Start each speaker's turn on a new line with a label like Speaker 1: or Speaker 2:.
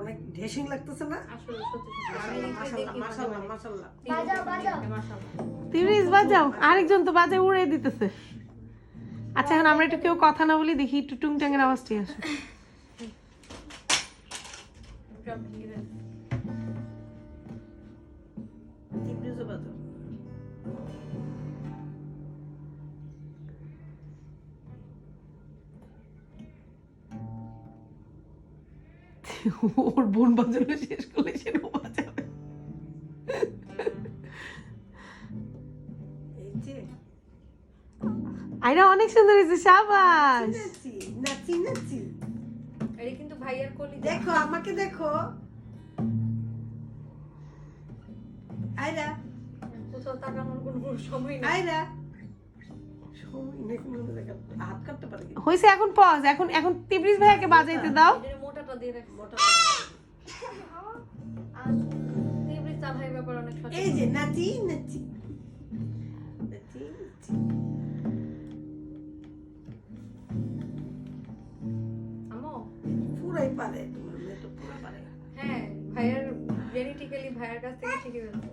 Speaker 1: অনেক ঢেসিং লাগতেছে না?
Speaker 2: আসলে সত্যি সত্যি
Speaker 1: মাশাআল্লাহ মাশাআল্লাহ।
Speaker 3: তিরিশ বাজাও, আরেকজন তো বাজে উড়ে দিতেছে। আচ্ছা এখন আমরা একটু কেউ কথা না বলি, দেখি একটু টুংটাংয়ের আওয়াজটি আসে।
Speaker 1: তিব্রিজও বাজাও।
Speaker 3: ওর বোন বাজানো শেষ করলে সেটাও বাজাবে।
Speaker 1: এই যে
Speaker 3: আইরা অনেক সুন্দর হয়েছে, সাবাস।
Speaker 1: নাচি নাচি নাচি।
Speaker 2: এটা কিন্তু ভাইয়ার কলি।
Speaker 1: দেখো আমাকে দেখো। আয়রা
Speaker 2: কোথাও তাকানোর কোনো সময় নেই।
Speaker 1: আয়রা সময় নেই কোনো জায়গা হাত কাটতে পারে কি?
Speaker 3: হয়েছে, এখন পজ, এখন এখন তিব্রিজ ভাইয়াকে বাজাইতে দাও।
Speaker 2: এটার মোটাটা দিয়ে রাখছি।
Speaker 1: মোটা
Speaker 2: আর তিব্রিজ তা ভাইয়ের ব্যাপারে অনেক সচেতন।
Speaker 1: এই যে নাচি নাচি নাচি নাচি।
Speaker 2: আম্মু
Speaker 1: পুরাই পারে, তোমার মেয়ে তো পুরা পারে।
Speaker 2: হ্যাঁ ভাইয়ার জেনেটিক্যালি ভাইয়ার কাছ থেকে শিখে গেছে।